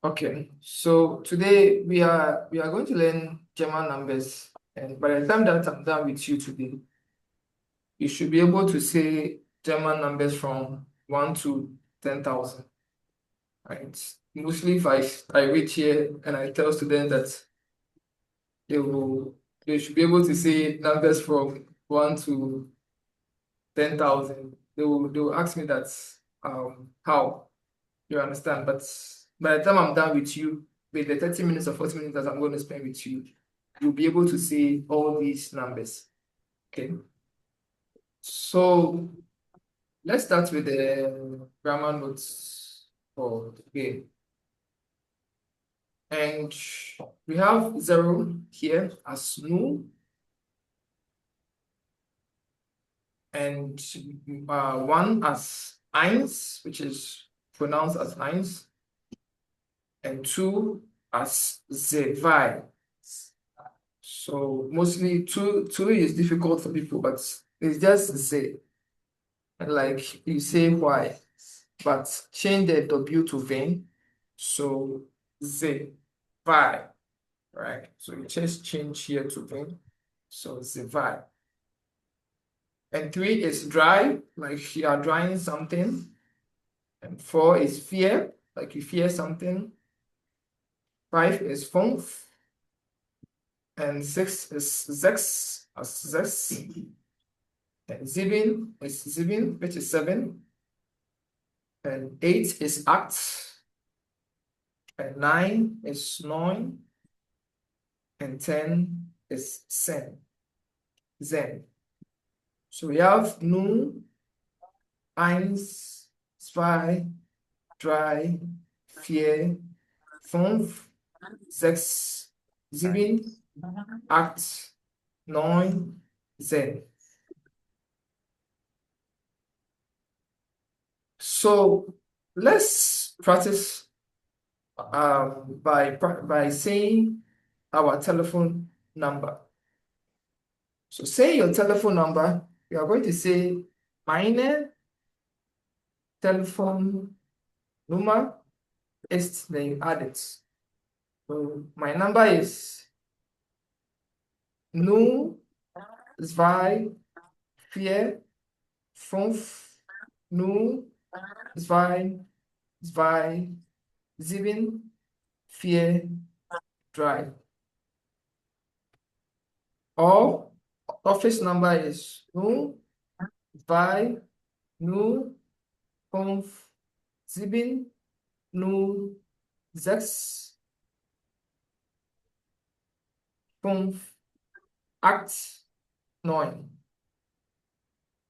Okay, so today we are going to learn German numbers, and by the time that I'm done with you today, you should be able to say German numbers from 1 to 10,000, right? Mostly if I reach here and I tell students that they should be able to say numbers from 1 to 10,000, they will ask me that how. You understand? But by the time I'm done with you, with the 30 minutes or 40 minutes that I'm going to spend with you, you'll be able to see all these numbers. Okay. So let's start with the grammar notes for today. And we have 0 here as nu, and 1 as eins, which is pronounced as eins, and 2 as zwei. So mostly two is difficult for people, but it's just Z. Like you say why, but change the W to V. So Z, Vi, right? So you just change here to V. So Zvi. And 3 is dry, like you are drying something. And 4 is fear, like you fear something. 5 is fünf. And 6 is sechs, as sechs. And 7 is 7, which is 7. And 8 is acht. And 9 is neun. And 10 is zen. Zen. So we have nun, eins, zwei, drei, vier, fünf, sechs, sieben, acht, neun, zen. So let's practice by saying our telephone number. So say your telephone number, you are going to say meine Telefonnummer ist, then you add it. So my number is 0, 2, 4, 5, 0, 2, 2, 7, 4, 3. Or office number is 0, 2, 0, 5, 7, 0, 6, 5, 8, 9.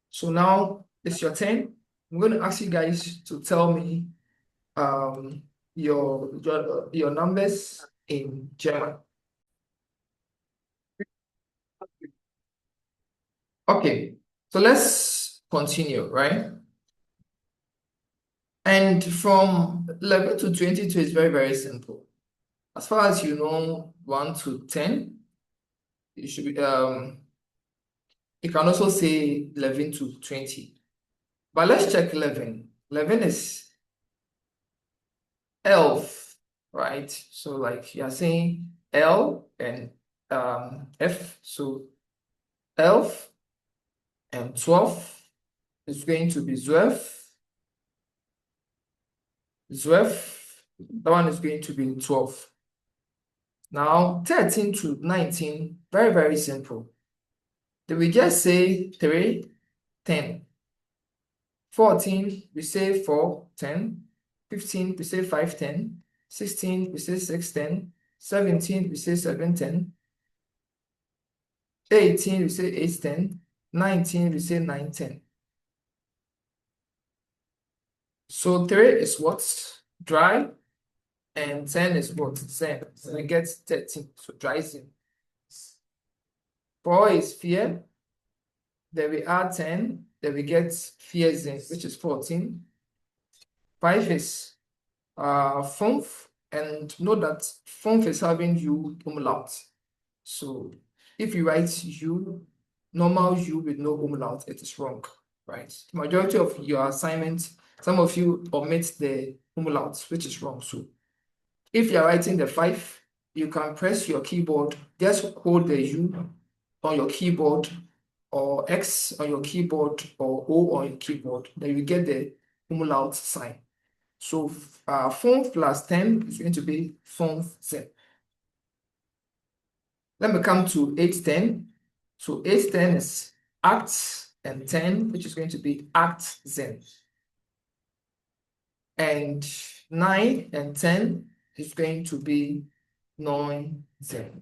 So now it's your turn. I'm going to ask you guys to tell me your numbers in German. Okay, so let's continue, right? And from 11 to 22 is very, very simple. As far as you know, 1 to 10, it should be you can also say 11 to 20. But let's check 11. 11 is elf, right? So like you are saying L and F. So elf and 12 is going to be 12. 12, that one is going to be 12. Now 13 to 19, very, very simple. Then we just say 3, 10. 14, we say 4, 10. 15, we say 5, 10. 16, we say 6, 10. 17, we say 7, 10. 18, we say 8, 10. 19, we say 9, 10. So 3 is what? Dry. And 10 is what? Zen. So we get 13. So dry zen. 4 is fear. Then we add 10. Then we get fear zen, which is 14. 5 is fünf. And know that fünf is having U umlaut. So if you write U, normal U with no umlaut, it is wrong, right? The majority of your assignments, some of you omit the umlaut, which is wrong. So if you're writing the 5, you can press your keyboard, just hold the U on your keyboard, or X on your keyboard, or O on your keyboard. Then you get the umlaut sign. So 5 plus 10 is going to be 15. Let me come to 810. So 810 is act and 10, which is going to be act zen. And 9 and 10 is going to be 9 zen.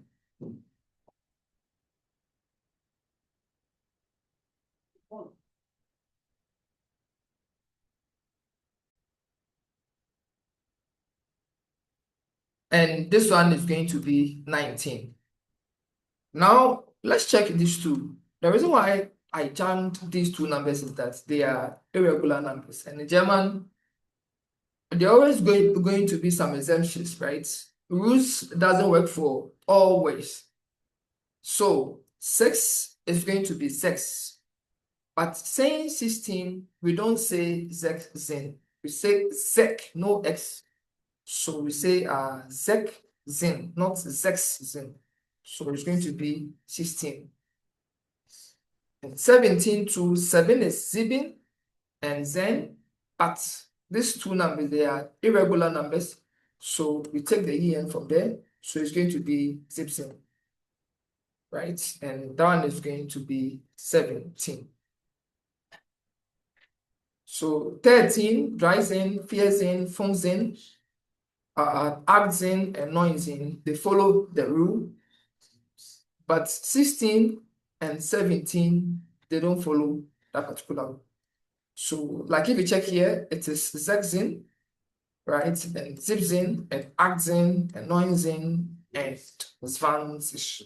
And this one is going to be 19. Now, let's check these two. The reason why I jammed these two numbers is that they are irregular numbers. And in German, there are always going to be some exemptions, right? Rules doesn't work for always. So 6 is going to be 6. But saying 16, we don't say zek zin. We say zek, no x. So we say zek zin, not zex zin. So it's going to be 16. And 17 to 7 is sieben and zen, but these two numbers, they are irregular numbers. So we take the en from there. So it's going to be 17, right? And that one is going to be 17. So 13, Dreizen, Vierzen, Fünfzen, Achtzen, and Neunzen, they follow the rule. But 16 and 17, they don't follow that particular rule. So, like if you check here, it is Sechzen, right? And Siebzen, and Achtzen, and Neunzen, and Zwanzig.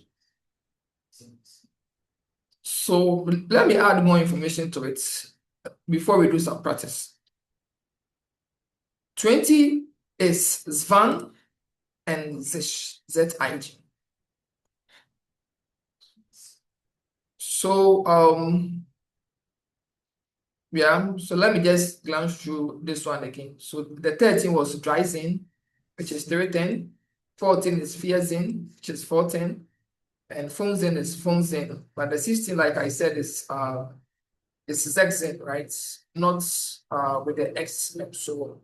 So, let me add more information to it before we do some practice. 20 is Zwan and Zich, Z-I-G. So, yeah, so let me just glance through this one again. So the 13 was Dreizen, which is 310. 14 is Vierzen, which is 410. And Fünfzen is Fünfzen. But the 16, like I said, is Sechzen, right? Not with the X and so on.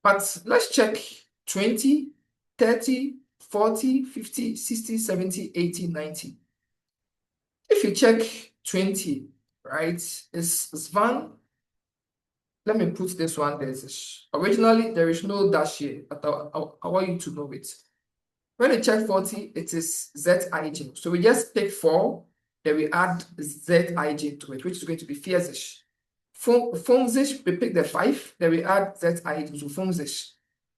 But let's check 20, 30, 40, 50, 60, 70, 80, 90. If you check 20, right, it's Zwan. Let me put this one there. Originally, there is no dash here, but I want you to know it. When you check 40, it is ZIG. So we just take 4, then we add ZIG to it, which is going to be 40. Fünfzig, we pick the 5, then we add ZIG to Fünfzig.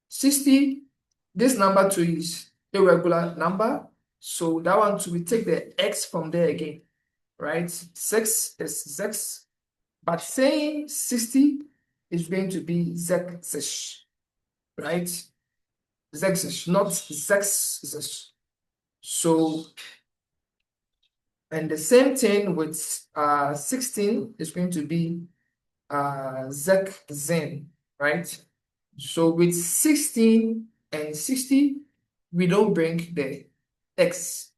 60, this number 2 is irregular number. So that one too, we take the X from there again, right? 6 is 6, but saying 60 is going to be Zexish, right? Zexish, not Zexish. So, and the same thing with 16 is going to be Zekzen, right? So with 16 and 60, we don't bring the X.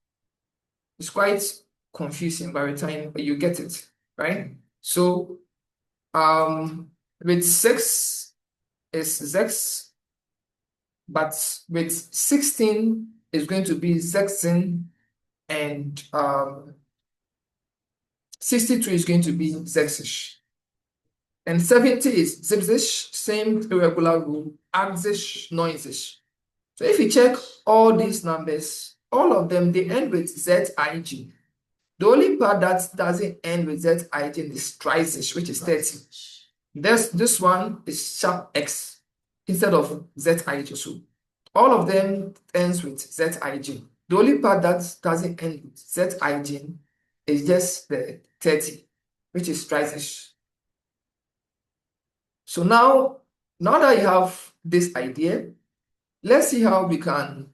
It's quite confusing by the time you get it, right? So with 6 is Zex, but with 16 is going to be Zexin, and 62 is going to be Zexish. And 70 is Zipzish, same irregular rule, Axish, Noisish. So if you check all these numbers, all of them, they end with ZIG. The only part that doesn't end with ZIG is Trisish, which is 30. This one is sharp X instead of ZIG. So all of them ends with ZIG. The only part that doesn't end with ZIG is just the 30, which is Trisish. So now that you have this idea, let's see how we can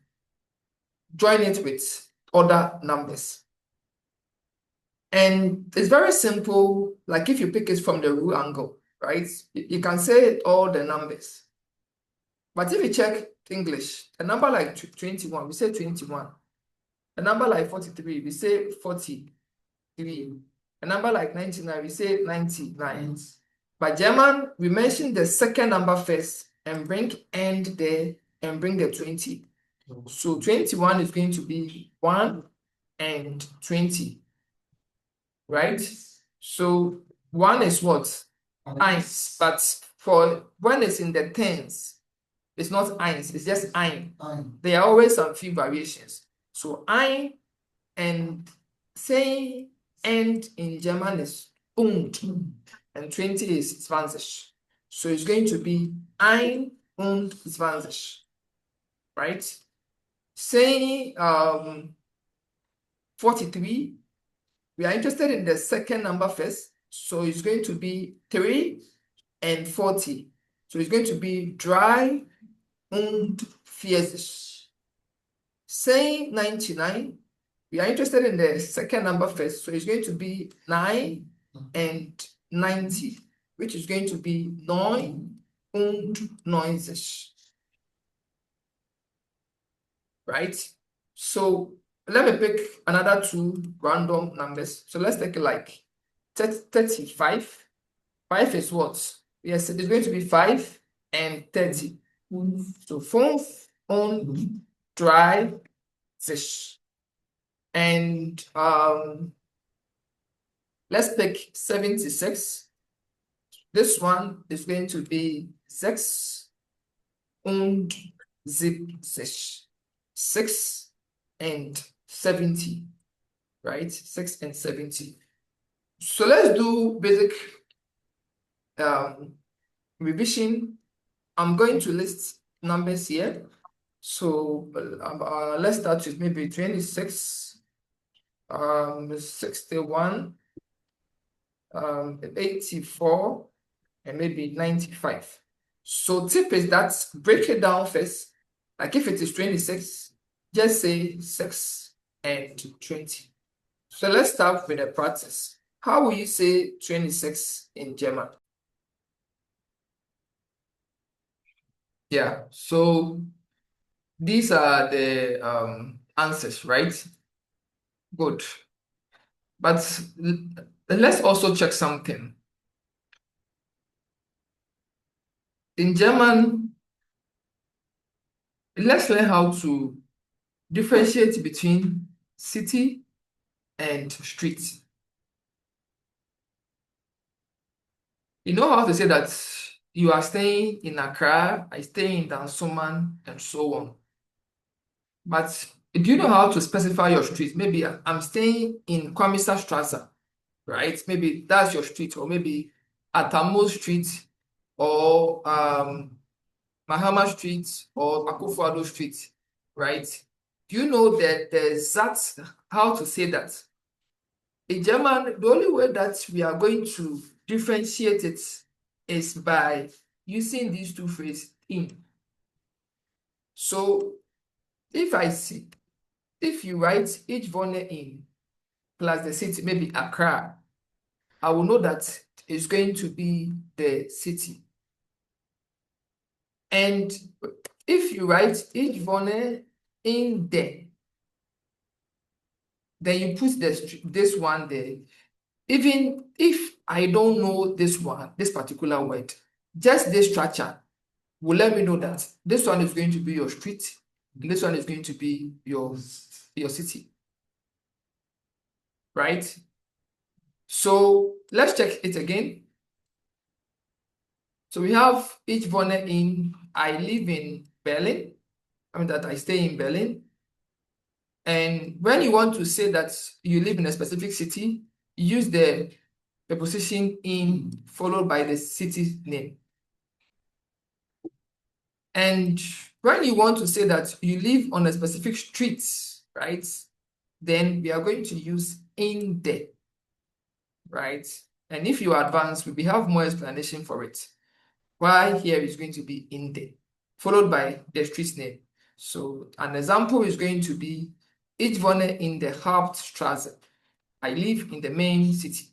join it with other numbers. And it's very simple, like if you pick it from the rule angle, right? You can say all the numbers. But if you check English, a number like 21, we say 21. A number like 43, we say 43. A number like 99, we say 99. But German, we mention the second number first and bring end there and bring the 20. So 21 is going to be 1 and 20, right? So 1 is what? Eins. But for when it's in the tens, it's not eins, it's just ein. There are always some few variations. So ein and saying end in German is und, and 20 is 20. So it's going to be ein und 20, right? Saying 43, we are interested in the second number first. So it's going to be 3 and 40. So it's going to be 3 und 40. Saying 99, we are interested in the second number first. So it's going to be 9 and 90, which is going to be 9 und 90. Right? So let me pick another 2 random numbers. So let's take like 35. 5 is what? Yes, it is going to be 5 and 30. So 5 und 30. And let's pick 76. This one is going to be 6 und 70. 6 and 70, right? 6 and 70. So let's do basic revision. I'm going to list numbers here. So let's start with maybe 26, 61, 84, and maybe 95. So tip is that break it down first. Like if it is 26, just say 6 and 20. So let's start with the practice. How will you say 26 in German? Yeah, so these are the answers, right? Good. But let's also check something. In German, let's learn how to differentiate between city and street. You know how to say that you are staying in Accra, I stay in Dansoman, and so on. But do you know how to specify your street? Maybe I'm staying in Kwamisa Strasse, right? Maybe that's your street, or maybe Atamo Street, or Mahama Street, or Akufo-Addo Street, right? Do you know that the exact how to say that? In German, the only way that we are going to differentiate it is by using these two phrases in. So if you write each Vonne in plus the city, maybe Accra, I will know that it's going to be the city. And if you write each Vonne in there, then you put this one there. Even if I don't know this one, this particular word, just this structure will let me know that this one is going to be your street, and this one is going to be your city, right? So let's check it again. So we have each Vonne in, I live in Berlin. I mean that I stay in Berlin. And when you want to say that you live in a specific city, you use the preposition in followed by the city name. And when you want to say that you live on a specific street, right, then we are going to use in there, right? And if you advance, we have more explanation for it. Why here is going to be in there, followed by the street name. So an example is going to be, ich wohne in der Hauptstraße. I live in the main city,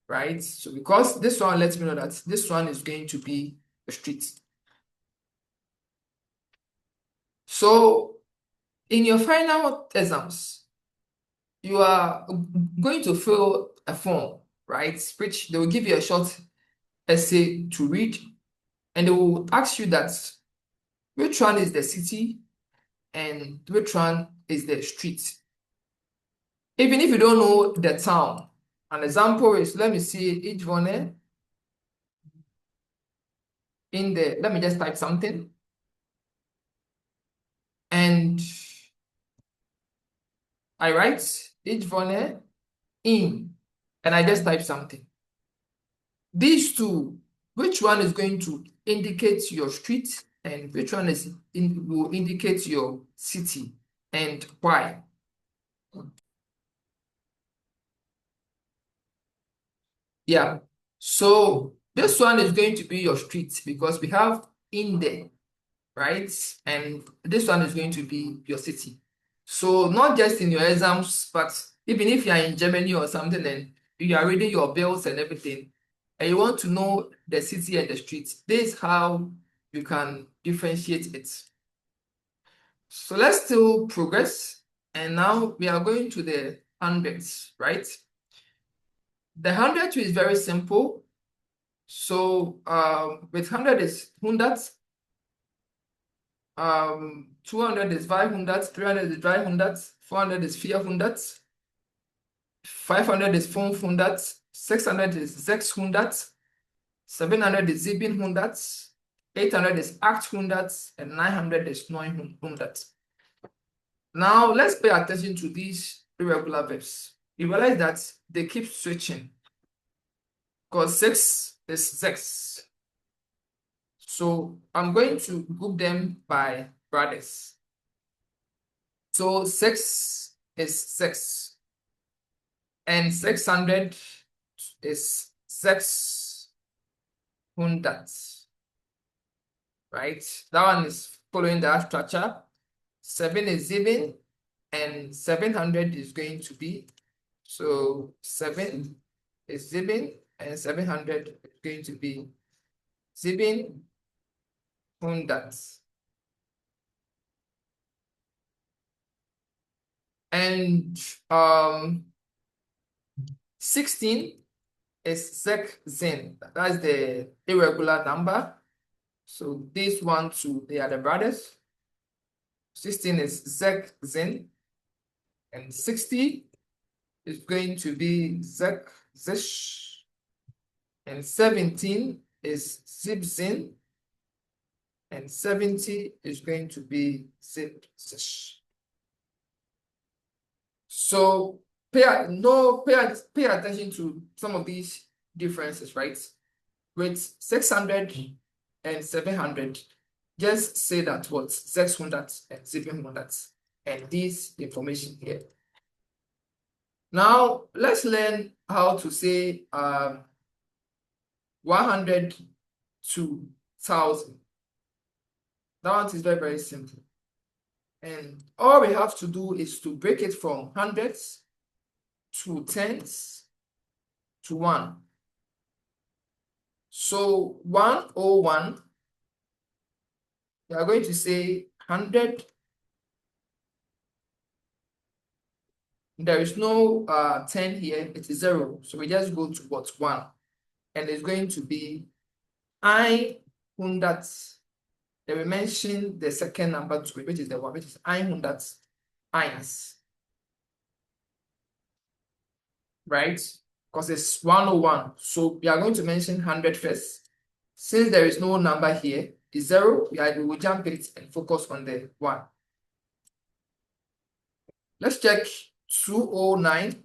right? So because this one lets me know that this one is going to be a street. So in your final exams, you are going to fill a form, right? Which they will give you a short essay to read, and they will ask you that which one is the city and which one is the street. Even if you don't know the town, an example is, let me see, Idvone in the, let me just type something, and I write Idvone in, and I just type something. These two, which one is going to indicate your street and which one will indicate your city, and why? Yeah. So this one is going to be your street because we have in there, right? And this one is going to be your city. So not just in your exams, but even if you are in Germany or something and you are reading your bills and everything, and you want to know the city and the street, this is how you can differentiate it. So let's still progress. And now we are going to the hundreds, right? The hundred is very simple. So with 100 is 100, 200 is 500, 300 is 300, 400 is 400, 500 is 500, 600 is 600, 700 is 700, 800 is 800, and 900 is 900. Now let's pay attention to these irregular verbs. You realize that they keep switching because 6 is 6. So I'm going to group them by brothers. So 6 is 6, and 600 is 600, right? That one is following that structure. 7 is 7, and 700 is going to be, so 7 is 7, and 700 is going to be 700. And 16 is Zin. That's the irregular number. So these 1, 2, they are the brothers. 16 is Zin. And 60 is going to be Zish. And 17 is Zibzin. And 70 is going to be Zibzish. So pay attention to some of these differences, right? With 600 and 700, just say that what 600 and 700, and this information here. Now let's learn how to say 100 to 1,000. That one is very, very simple. And all we have to do is to break it from hundreds to tens to 1. So 101, we are going to say 100. There is no 10 here, it is 0. So we just go to what 1. And it's going to be 100. Then we mention the second number to it, which is the 1, which is 100 eins. Right? Because it's 101. So we are going to mention 100 first. Since there is no number here, it's 0, we will jump it and focus on the 1. Let's check 209.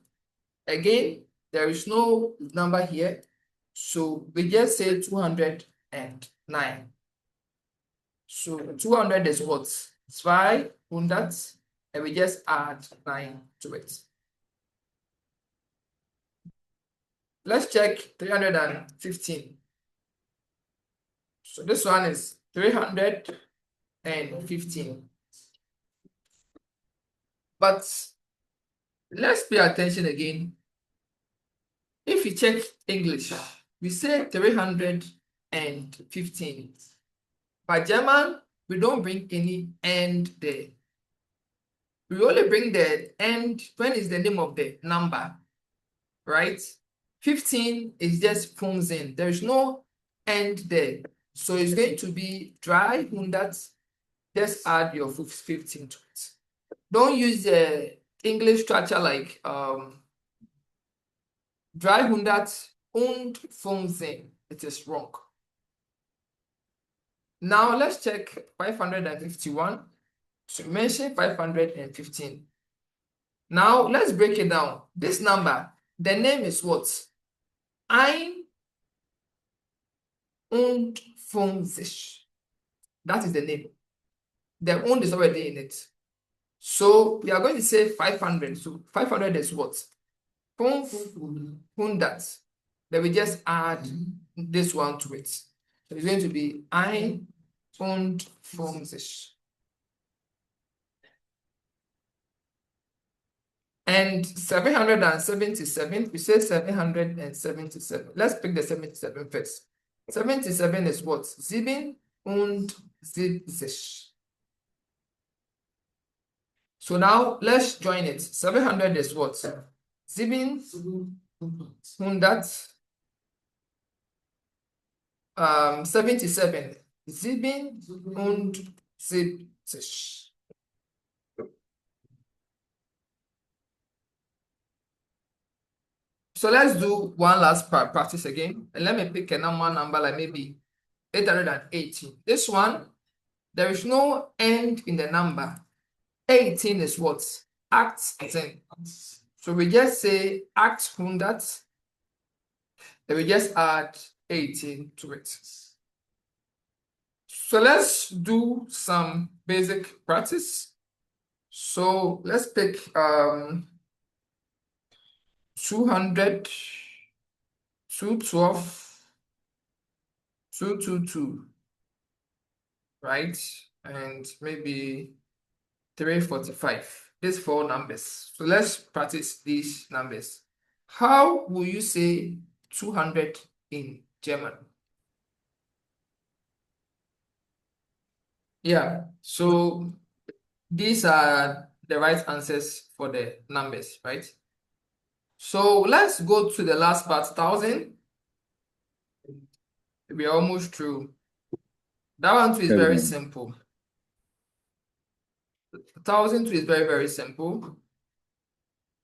Again, there is no number here. So we just say 209. So 200 is what? 200, and we just add 9 to it. Let's check 315. So this one is 315. But let's pay attention again. If you check English, we say 315. But German, we don't bring any end there. We only bring the end when is the name of the number, right? 15 is just phones in. There's no end there. So it's going to be dry that. Just add your 15 to it. Don't use the English structure like dry that und phones in. It is wrong. Now let's check 551. So mention 515. Now let's break it down. This number, the name is what? Ein und 50. That is the name. The und is already in it. So we are going to say 500. So 500 is what? 500. Then we just add this one to it. So it's going to be 150. And 777, we say 777. Let's pick the 77 first. 77 is what? 77. So now let's join it. 700 is what? 700. 77. 77. So let's do one last practice again. And let me pick a number like maybe 818. This one, there is no end in the number. 18 is what? Act 10. So we just say act 100. Then we just add 18 to it. So let's do some basic practice. So let's pick 200, 212, 222, right? And maybe 345. These four numbers. So let's practice these numbers. How will you say 200 in German? Yeah, so these are the right answers for the numbers, right? So let's go to the last part, 1,000. We're almost through. That one too is very simple. 1,000 too is very, very simple.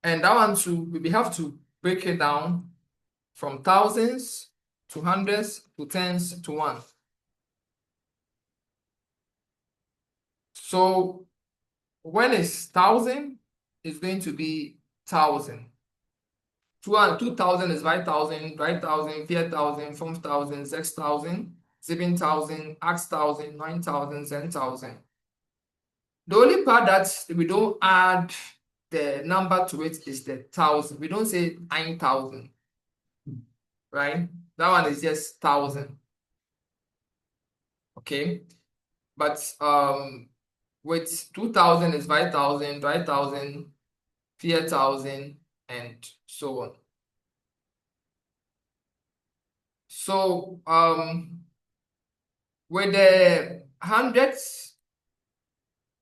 And that one too, we have to break it down from thousands to hundreds to tens to one. So when it's 1,000, it's going to be 1,000. 2,000 is 5,000, 5,000, 4,000, 5,000, 6,000, 7,000, 8,000, 9,000, 10,000. The only part that we don't add the number to it is the 1,000. We don't say 9,000, right? That one is just 1,000. Okay, but with 2,000 is 5,000, 5,000, 4,000, and so on. So with the hundreds,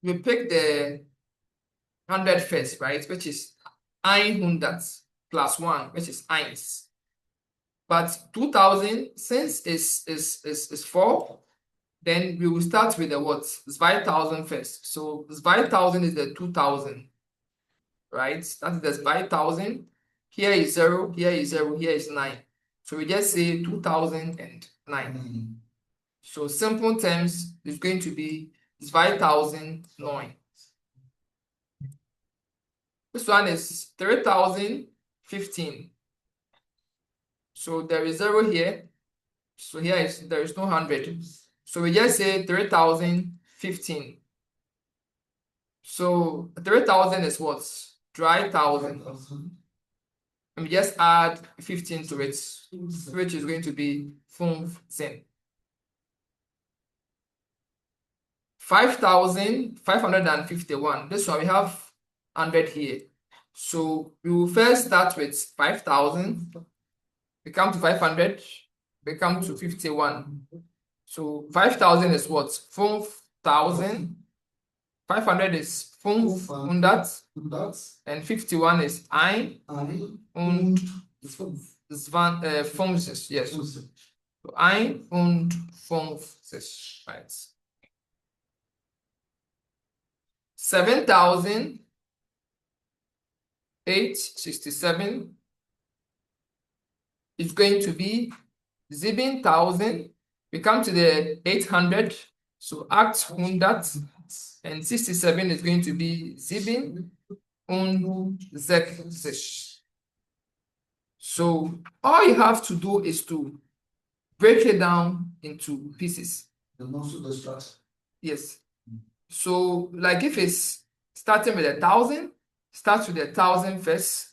we pick the 100 first, right? Which is 100 plus 1, which is 1. But 2,000, since is 4, then we will start with the what? 2,000 first. So 2,000 is the 2,000, right? That is the 5,000. Here is 0, here is 0, here is 9. So we just say 2,009. So simple terms is going to be 5,009. This one is 3,015. So there is 0 here. So here there is no 100. So we just say 3,015. So 3,000 is what? 3,000. And we just add 15 to it, which is going to be 15. 5,551. This one we have 100 here. So we will first start with 5,000. We come to 500. We come to 51. So 5,000 is what? 1000. 500 is 500 and 51 is ein und 50. Yes. So ein und 50, right? 7,867 is going to be 7,000. We come to the 800, so 800 and 67 is going to be 67. So all you have to do is to break it down into pieces. Yes. So like if it's starting with 1,000, start with 1,000 first.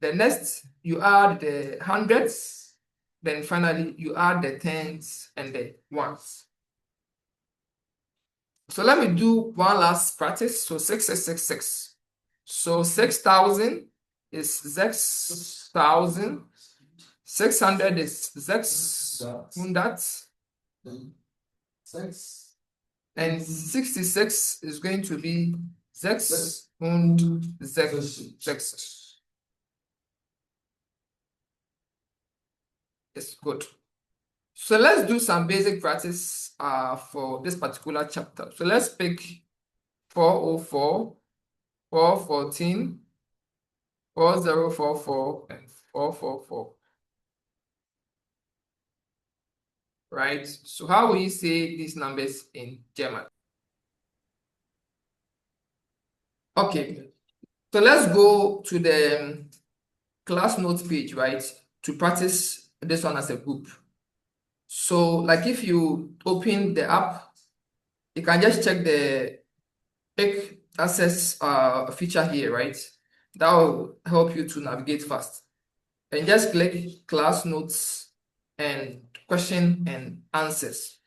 The next you add the hundreds, then finally you add the tens and the ones. So let me do one last practice. So 6,666. So 6,000 is 6,000. 600 is 600. And 66 is going to be 606. It's good. So let's do some basic practice for this particular chapter. So let's pick 404, 414, 4044, and 444. Right? So how will you say these numbers in German? Okay. So let's go to the class notes page, right? To practice this one as a group. So like if you open the app, you can just check the quick access feature here, right? That will help you to navigate fast. And just click class notes and question and answers.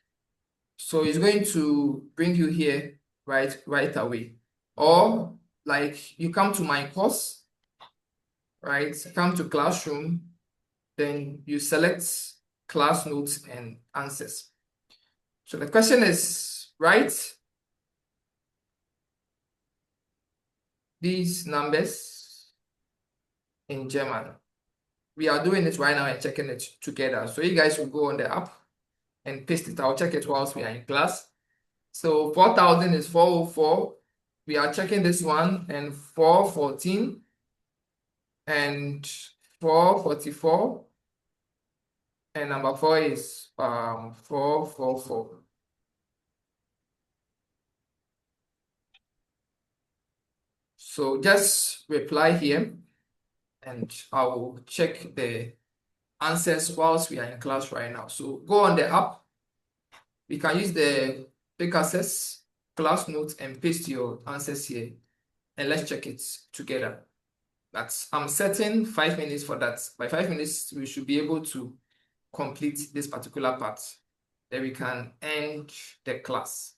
So it's going to bring you here right away. Or like you come to my course, right? Come to classroom, then you select class notes and answers. So the question is, write these numbers in German. We are doing it right now and checking it together. So you guys will go on the app and paste it. I'll check it whilst we are in class. So 4,000 is 404. We are checking this one, and 414 and 444. And number 4 is 444. So just reply here and I will check the answers whilst we are in class right now. So go on the app. We can use the quick access class notes and paste your answers here, and let's check it together. I'm setting 5 minutes for that. By 5 minutes, we should be able to complete this particular part. Then we can end the class.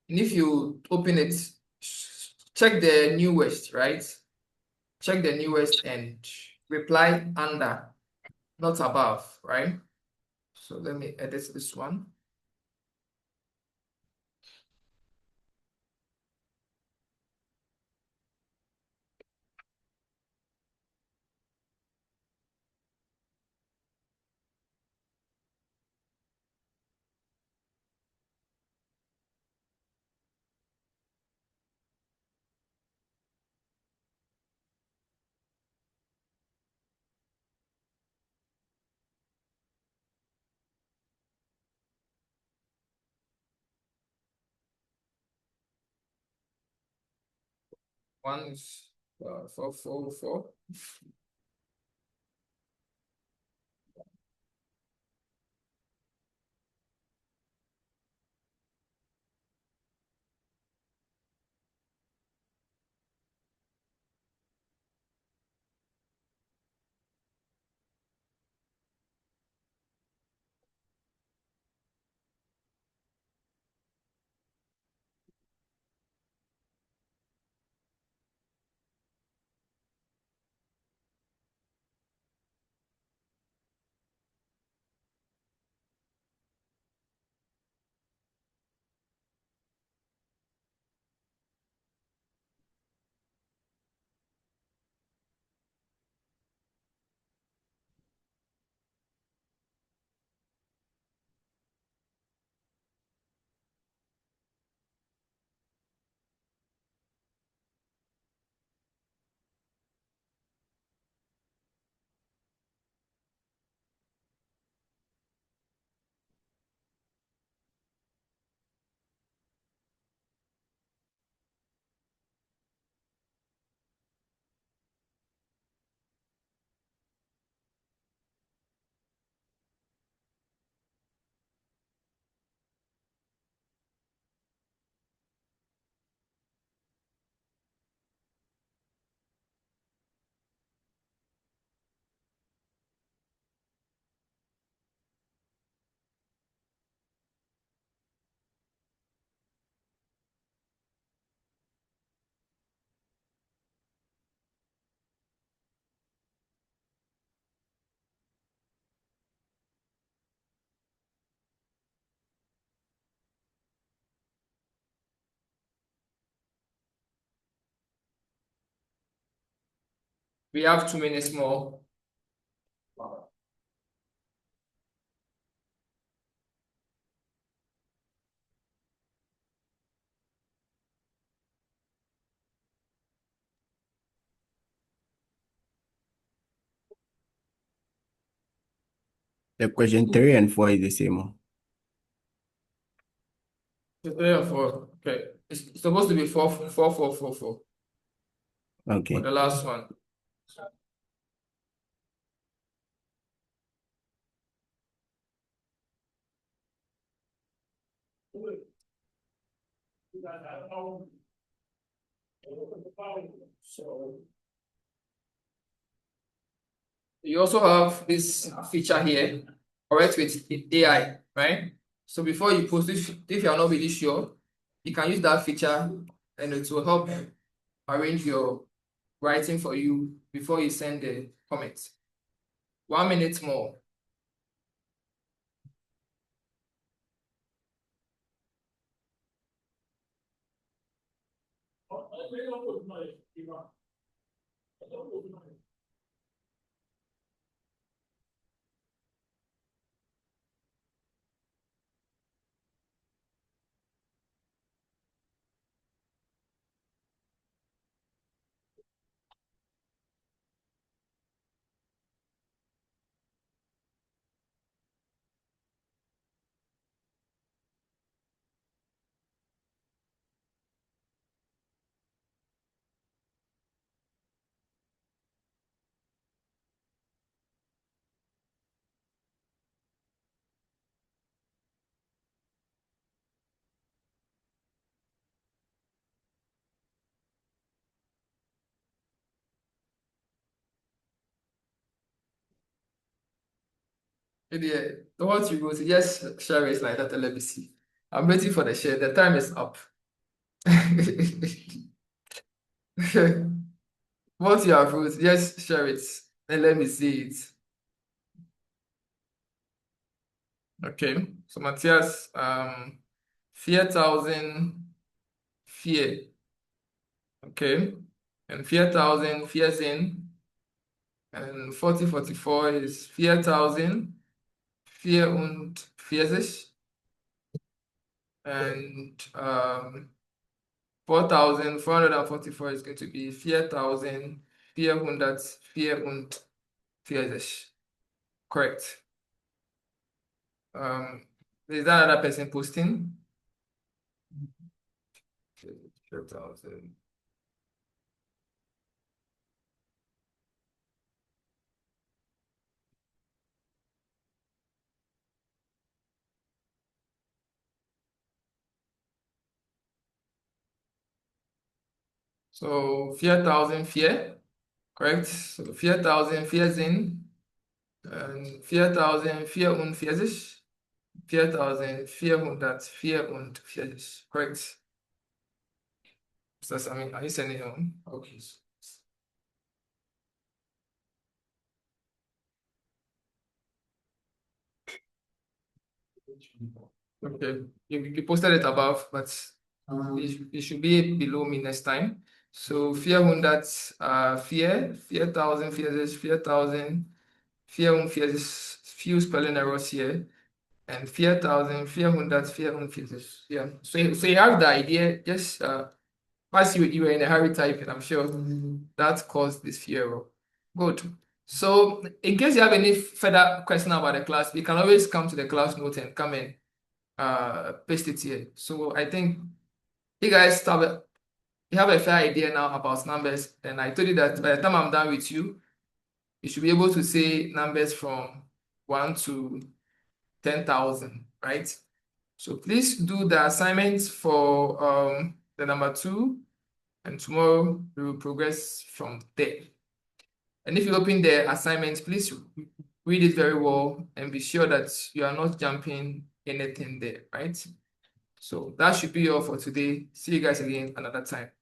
And if you open it, check the newest, right? Check the newest and reply under, not above, right? So let me edit this one. One is 444. We have 2 minutes more. The question 3 and 4 is the same. 3 and 4. Okay. It's supposed to be 4, 4, 4, 4, 4 for Okay. the last one. So you also have this feature here, correct, with AI, right? So before you post, if you are not really sure, you can use that feature and it will help arrange your writing for you before you send the comments. 1 minute more. Yeah, what you go to just share it like that. Let me see. I'm waiting for the share. The time is up. What you have wrote, just share it and let me see it. Okay. So Matthias, 4,000 fear. Okay. And 4,000 fears in. And 4044 is 4,000 vier und 40. And 4,444 is going to be 4,444. Correct. Is that another person posting? 4,000. So 4,000 fear, correct? So 4,000 fear in, and 4,440. 4,440. Correct. Mr. Sami, are you sending home? Okay. Okay. You posted it above, but it should be below me next time. So 400 4,000 4,000 4,000 few spelling errors here, and 4,400. Yeah. So you have the idea. Just once you were in a hurry typing, I'm sure that caused this few error. Good. So in case you have any further question about the class, you can always come to the class note and come and paste it here. So I think you guys you have a fair idea now about numbers, and I told you that by the time I'm done with you, you should be able to say numbers from 1 to 10,000, right? So please do the assignments for the number 2, and tomorrow we will progress from there. And if you open the assignment, please read it very well and be sure that you are not jumping anything there, right? So that should be all for today. See you guys again another time.